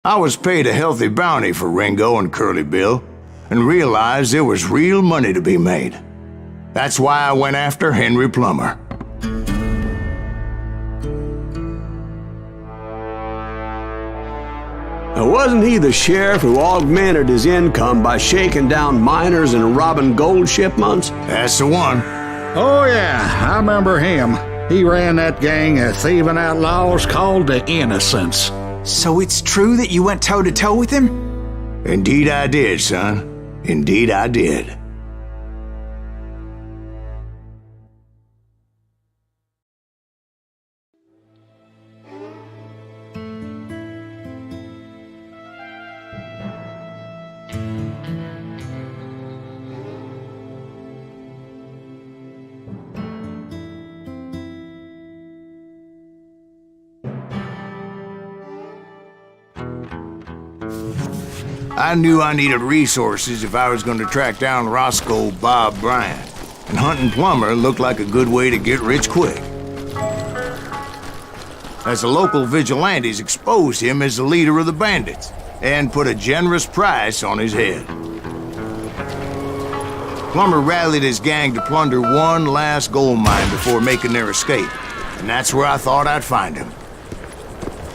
I was paid a healthy bounty for Ringo and Curly Bill, and realized there was real money to be made. That's why I went after Henry Plummer. Now, wasn't he the sheriff who augmented his income by shaking down miners and robbing gold shipments? That's the one. Oh yeah, I remember him. He ran that gang of thieving outlaws called the Innocents. So it's true that you went toe-to-toe with him? Indeed I did, son. Indeed I did. I knew I needed resources if I was going to track down Roscoe Bob Bryant, and hunting Plummer looked like a good way to get rich quick. As the local vigilantes exposed him as the leader of the bandits, and put a generous price on his head. Plummer rallied his gang to plunder one last gold mine before making their escape, and that's where I thought I'd find him.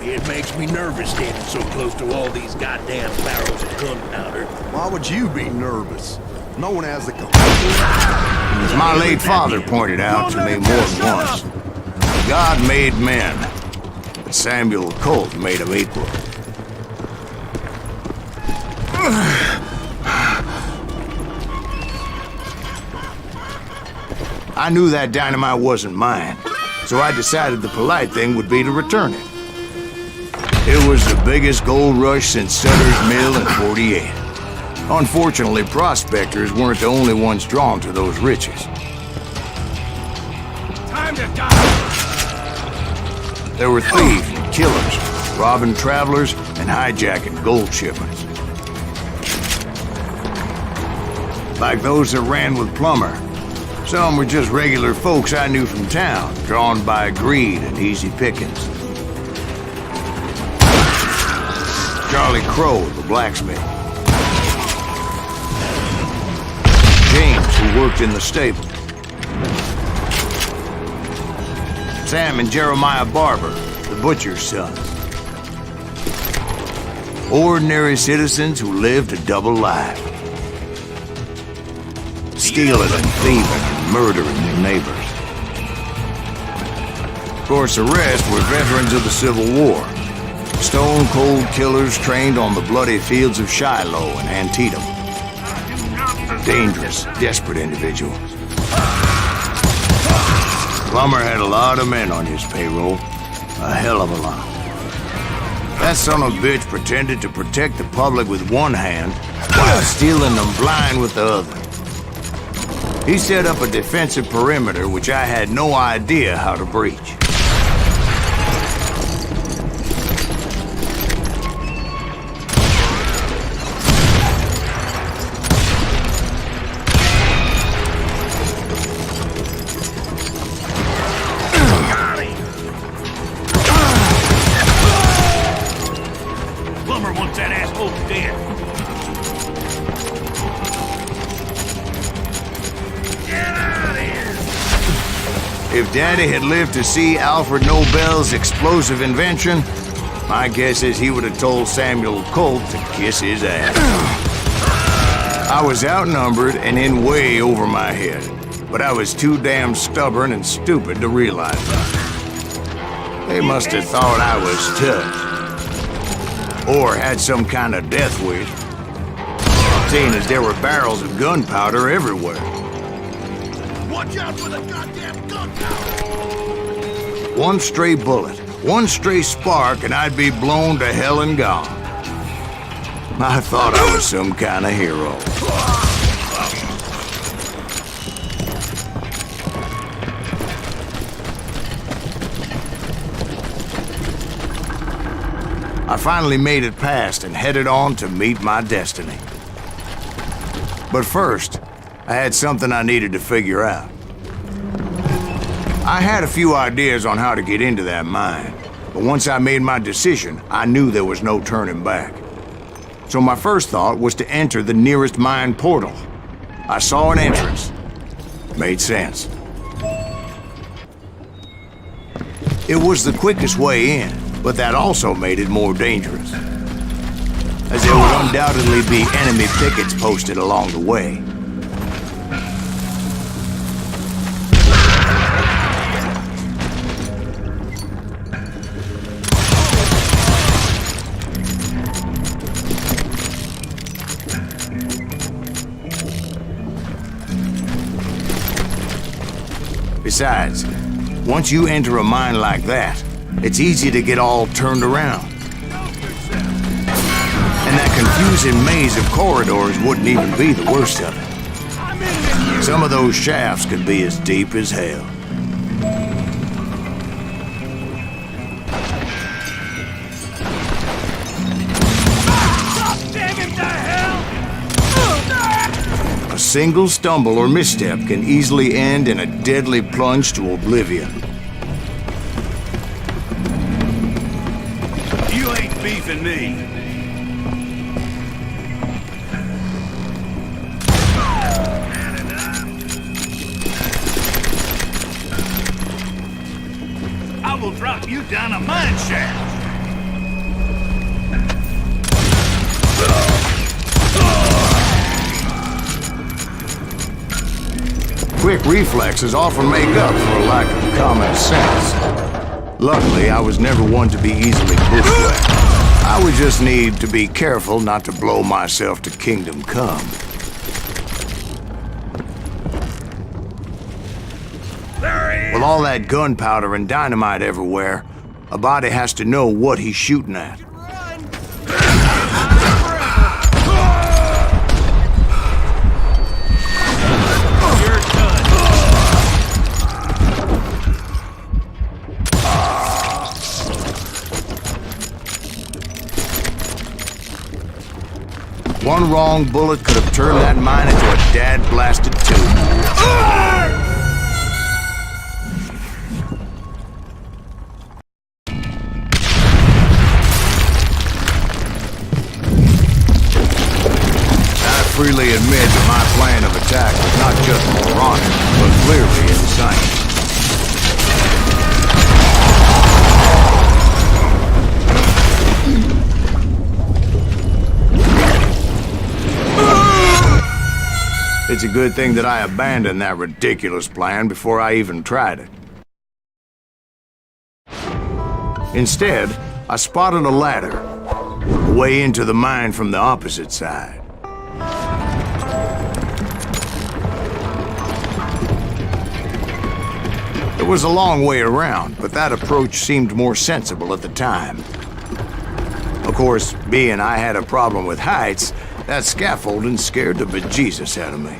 It makes me nervous standing so close to all these goddamn barrels of gunpowder. Why would you be nervous? No one has the As my late father pointed out to me more than once, God made men, but Samuel Colt made them equal. I knew that dynamite wasn't mine, so I decided the polite thing would be to return it. It was the biggest gold rush since Sutter's Mill in '48. Unfortunately, prospectors weren't the only ones drawn to those riches. Time to die! There were thieves and killers, robbing travelers and hijacking gold shipments. Like those that ran with Plummer. Some were just regular folks I knew from town, drawn by greed and easy pickings. Charlie Crow, the blacksmith. James, who worked in the stable. Sam and Jeremiah Barber, the butcher's sons. Ordinary citizens who lived a double life. Stealing and thieving and murdering their neighbors. Of course, the rest were veterans of the Civil War. Stone-cold killers trained on the bloody fields of Shiloh and Antietam. Dangerous, desperate individuals. Plummer had a lot of men on his payroll. A hell of a lot. That son of a bitch pretended to protect the public with one hand while stealing them blind with the other. He set up a defensive perimeter which I had no idea how to breach. Plummer wants that asshole dead. If Daddy had lived to see Alfred Nobel's explosive invention, my guess is he would have told Samuel Colt to kiss his ass. I was outnumbered and in way over my head, but I was too damn stubborn and stupid to realize that. They must have thought I was tough. Or had some kind of death wish. Seeing as there were barrels of gunpowder everywhere. Watch out for the goddamn gunpowder! One stray bullet, one stray spark, and I'd be blown to hell and gone. I thought I was some kind of hero. I finally made it past and headed on to meet my destiny. But first, I had something I needed to figure out. I had a few ideas on how to get into that mine, But once I made my decision, I knew there was no turning back. So my first thought was to enter the nearest mine portal. I saw an entrance. Made sense. It was the quickest way in, but that also made it more dangerous, as there would undoubtedly be enemy pickets posted along the way. Besides, once you enter a mine like that, it's easy to get all turned around. And that confusing maze of corridors wouldn't even be the worst of it. Some of those shafts could be as deep as hell. A single stumble or misstep can easily end in a deadly plunge to oblivion. You ain't beefing me. I will drop you down a mine shaft. Quick reflexes often make up for a lack of common sense. Luckily, I was never one to be easily bushwhacked. I would just need to be careful not to blow myself to kingdom come. With all that gunpowder and dynamite everywhere, a body has to know what he's shooting at. One wrong bullet could have turned that mine into a dad-blasted tube. I freely admit that my plan of attack was not just moronic, but clearly insane. It's a good thing that I abandoned that ridiculous plan before I even tried it. Instead, I spotted a ladder, way into the mine from the opposite side. It was a long way around, but that approach seemed more sensible at the time. Of course, being I had a problem with heights, that scaffolding scared the bejesus out of me.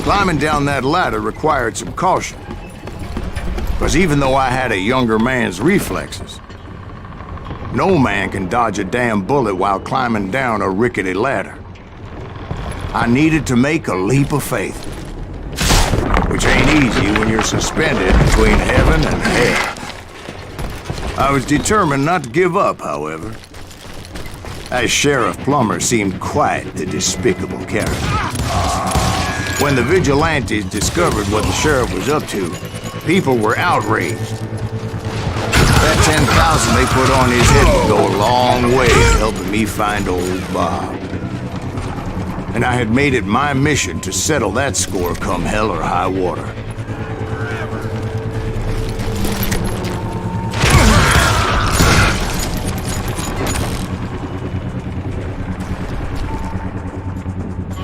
Climbing down that ladder required some caution, because even though I had a younger man's reflexes, no man can dodge a damn bullet while climbing down a rickety ladder. I needed to make a leap of faith, which ain't easy when you're suspended between heaven and hell. I was determined not to give up, however, as Sheriff Plummer seemed quite the despicable character. When the vigilantes discovered what the sheriff was up to, people were outraged. That 10,000 they put on his head would go a long way in helping me find old Bob. And I had made it my mission to settle that score come hell or high water.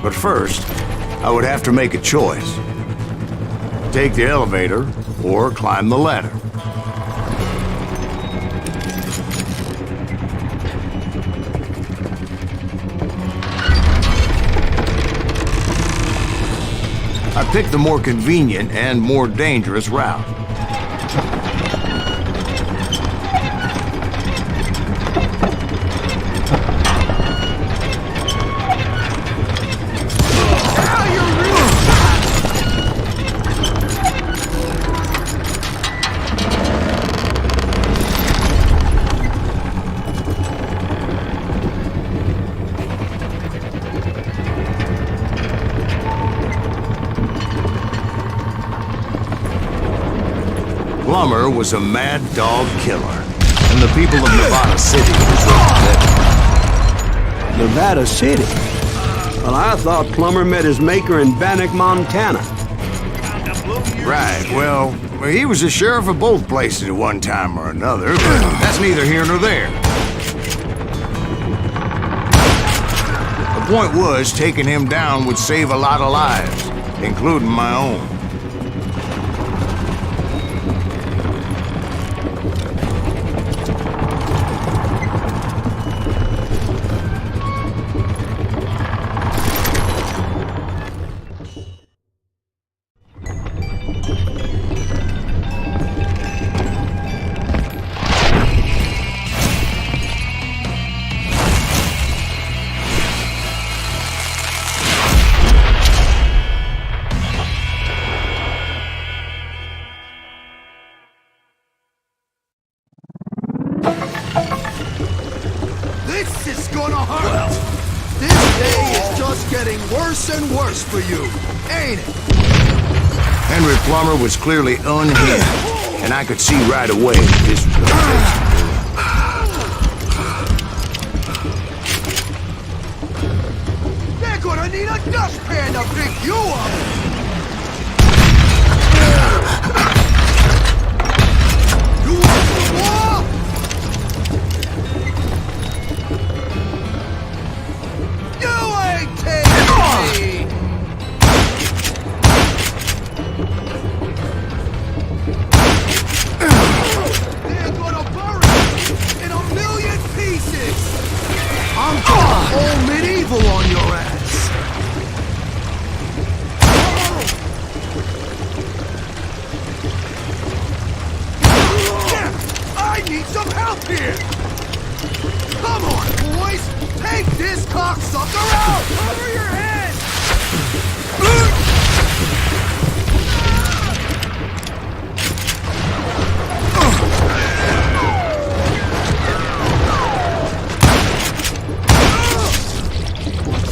But first, I would have to make a choice. Take the elevator or climb the ladder. I picked the more convenient and more dangerous route. Plummer was a mad dog killer, and the people of Nevada City deserved better. Nevada City? Well, I thought Plummer met his maker in Bannock, Montana. Right, well, he was the sheriff of both places at one time or another, but that's neither here nor there. The point was, taking him down would save a lot of lives, including my own. This is gonna hurt! This day is just getting worse and worse for you, ain't it? Henry Plummer was clearly unhinged, and I could see right away this was gonna take some doing. They're gonna need a dustpan to pick you up! You want some more? You ain't taking me! They're gonna bury you in a million pieces! I'm going all medieval on your ass! I need some help here! Come on, boys! Take this cocksucker out! Cover your head!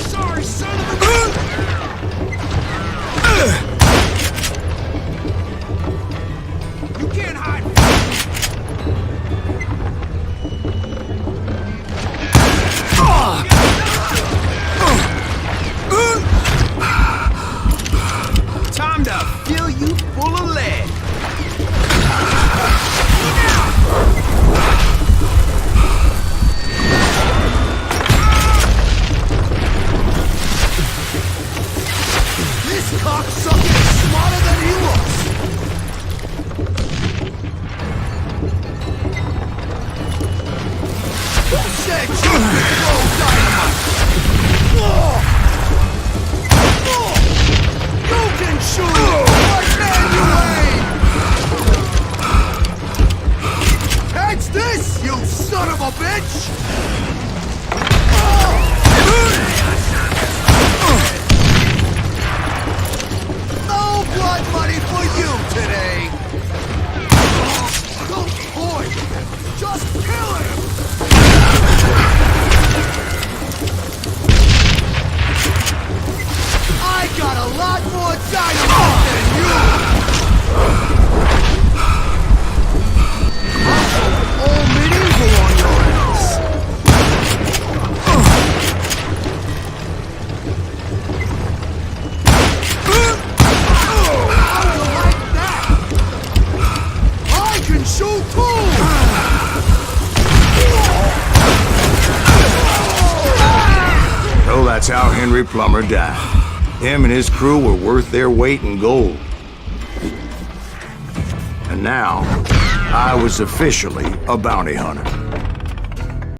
Sorry, son of a... You can't hide! Time to fill you full of lead. This cocksucker is smarter than he looks. Who said you could throw dynamite? You can shoot! Why can't you aim? Catch this, you son of a bitch! No blood money for you today! Don't point! Just kill him! I got a lot more dynamite than you! I'm all medieval on your ass! How do you like that? I can shoot too! So that's how Henry Plummer died. Him and his crew were worth their weight in gold. And now, I was officially a bounty hunter.